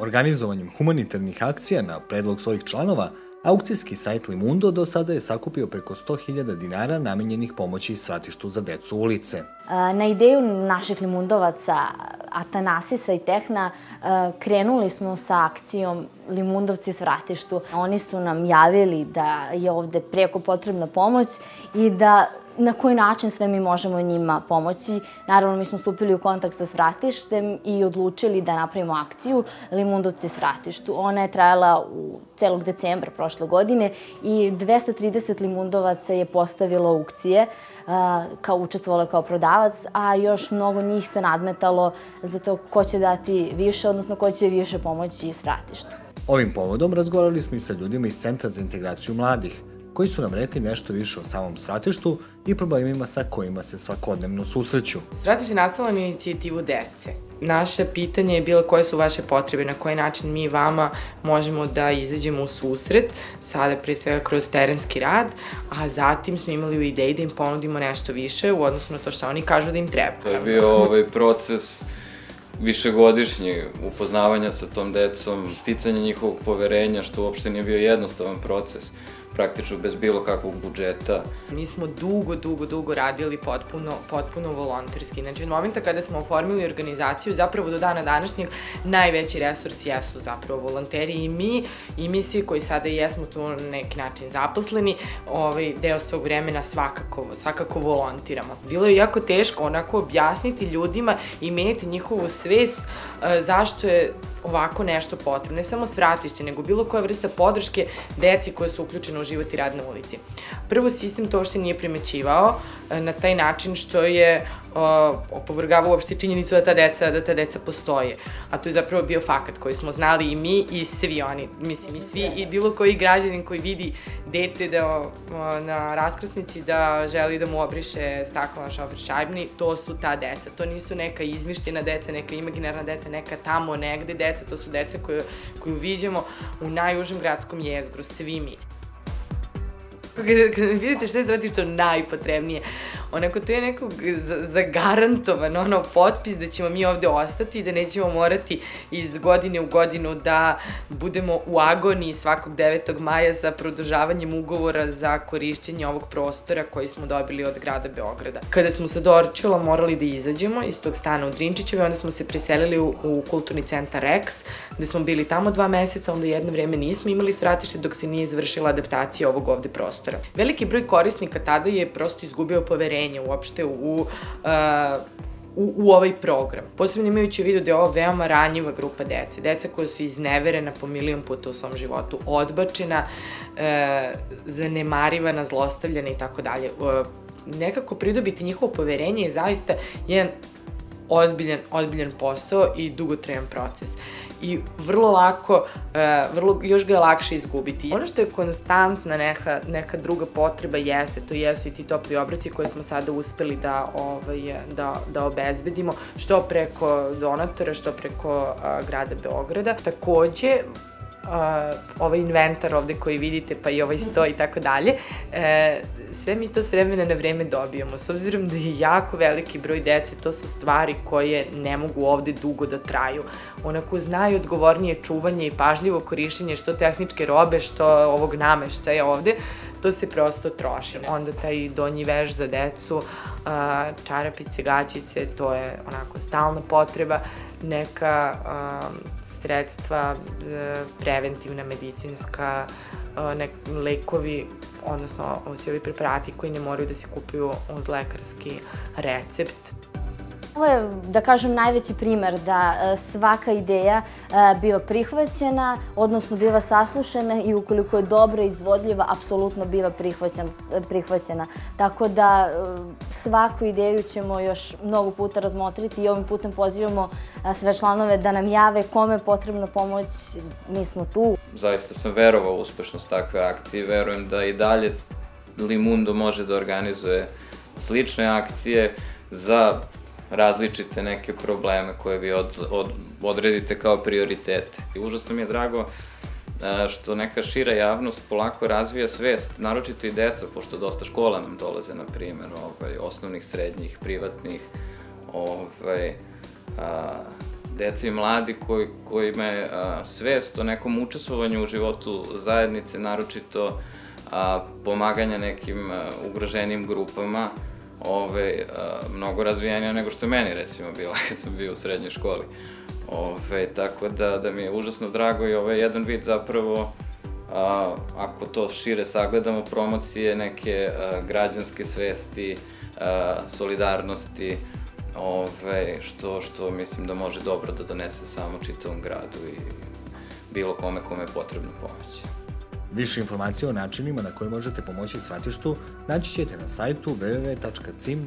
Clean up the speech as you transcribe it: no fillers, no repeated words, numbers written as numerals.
organizovanjem humanitarnih akcija na predlog svojih članova, aukcijski sajt Limundo do sada je sakupio preko 100.000 dinara namenjenih pomoći svratištu za decu ulice. Na ideju naših limundovaca Atanasisa i Tehna krenuli smo sa akcijom Limundovci svratištu. Oni su nam javili da je ovde preko potrebna pomoć i da na koji način sve mi možemo njima pomoći. Naravno, mi smo stupili u kontakt sa svratištem i odlučili da napravimo akciju Limundovci svratištu. Ona je trajala u celog decembra prošle godine i 230 limundovaca je postavilo aukcije, učestvovalo kao prodavac, a još mnogo njih se nadmetalo za to ko će dati više, odnosno ko će više pomoći svratištu. Ovim povodom razgovarali smo i sa ljudima iz Centra za integraciju mladih, koji su nam rekli nešto više o samom svratištu i problemima sa kojima se svakodnevno susreću. Svratište je nastalo na inicijativu dece. Naše pitanje je bilo koje su vaše potrebe, na koji način mi vama možemo da izađemo u susret, sada pre svega kroz terenski rad, a zatim smo imali u ideji da im ponudimo nešto više u odnosu na to što oni kažu da im treba. To je bio proces višegodišnji upoznavanja sa tom decom, sticanja njihovog poverenja, što uopšte nije bio jednostavan proces, praktično bez bilo kakvog budžeta. Mi smo dugo radili potpuno volonterski. Znači, od momenta kada smo oformili organizaciju, zapravo do dana današnjeg, najveći resurs jesu zapravo volonteri i mi svi koji sada jesmo tu na neki način zaposleni, deo svog vremena svakako volontiramo. Bilo je jako teško onako objasniti ljudima i menjati njihovu svest zašto je ovako nešto potrebno. Ne samo svratište, nego bilo koja vrsta podrške deci koje su uključene u život i rad na ulici. Prvo, sistem to uopšte nije primećivao na taj način što je opovrgavao uopšte činjenicu da ta deca postoje. A to je zapravo bio fakat koji smo znali i mi i svi oni. Mislim, i svi i bilo koji građanin koji vidi dete na raskrsnici da želi da mu obriše staklo na šofer šajbni, to su ta deca. To nisu neka izmišljena deca, neka imaginarna deca, neka tamo negde deca, to su deca koju viđamo u najužem gradskom jezgru, svi mi. Kada vidite šta je svratište najpotrebnije, onako to je neko zagarantovan potpis da ćemo mi ovde ostati i da nećemo morati iz godine u godinu da budemo u agoniji svakog 9. maja sa produžavanjem ugovora za korišćenje ovog prostora koji smo dobili od grada Beograda. Kada smo sa Dorćola morali da izađemo iz tog stana u Drinčićevoj, onda smo se preselili u kulturni centar Rex, gde smo bili tamo 2 meseca, onda jedno vreme nismo imali svratište dok se nije izvršila adaptacija ovog ovde prostora. Veliki broj korisnika tada je prosto izgubio poverenje uopšte u ovaj program. Posebno imajući u vidu da je ovo veoma ranjiva grupa dece. Deca koja su izneverena po milion puta u svom životu, odbačena, zanemarivana, zlostavljena i tako dalje. Nekako pridobiti njihovo poverenje je zaista jedan ozbiljan posao i dugotrajan proces. I vrlo lako, još ga je lakše izgubiti. Ono što je konstantna neka druga potreba to jesu i ti topli obroci koje smo sada uspeli da obezbedimo, što preko donatora, što preko grada Beograda. Takođe, ovaj inventar ovde koji vidite, pa i ovaj sto i tako dalje, sve mi to s vremena na vreme dobijamo. S obzirom da je jako veliki broj dece, to su stvari koje ne mogu ovde dugo da traju. Onako znaju odgovornije čuvanje i pažljivo korišćenje što tehničke robe, što ovog nameštaja ovde, to se prosto troši. Onda taj donji veš za decu, čarapice, gaćice, to je onako stalna potreba, neka sredstva preventivna, medicinska, lekovi, odnosno svi ovi preparati koji ne moraju da se kupuju uz lekarski recept. Ovo je, da kažem, najveći primer da svaka ideja biva prihvaćena, odnosno biva saslušana i ukoliko je dobra i izvodljiva, apsolutno biva prihvaćena. Tako da svaku ideju ćemo još mnogo puta razmotriti i ovim putem pozivamo sve članove da nam jave kome je potrebna pomoć, mi smo tu. Zaista sam verovao u uspešnost takve akcije, verujem da i dalje Limundo može da organizuje slične akcije za različite neke probleme koje vi odredite kao prioritete. I užasno mi je drago što neka šira javnost polako razvija svest, naročito i deca, pošto dosta škola nam dolaze, na primjer, osnovnih, srednjih, privatnih, deca i mladi kojima je svest o nekom učestvovanju u životu zajednice, naročito pomaganja nekim ugroženim grupama, mnogo razvijenija nego što je meni, recimo, bila kad sam bio u srednjoj školi. Tako da mi je užasno drago i ovo je jedan vid zapravo, ako to šire sagledamo, promocije neke građanske svesti, solidarnosti, što mislim da može dobro da donese samo čitavom gradu i bilo kome je potrebna pomoć. Više informacija o načinima na koje možete pomoći svratištu naći ćete na sajtu www.cim.org.rs.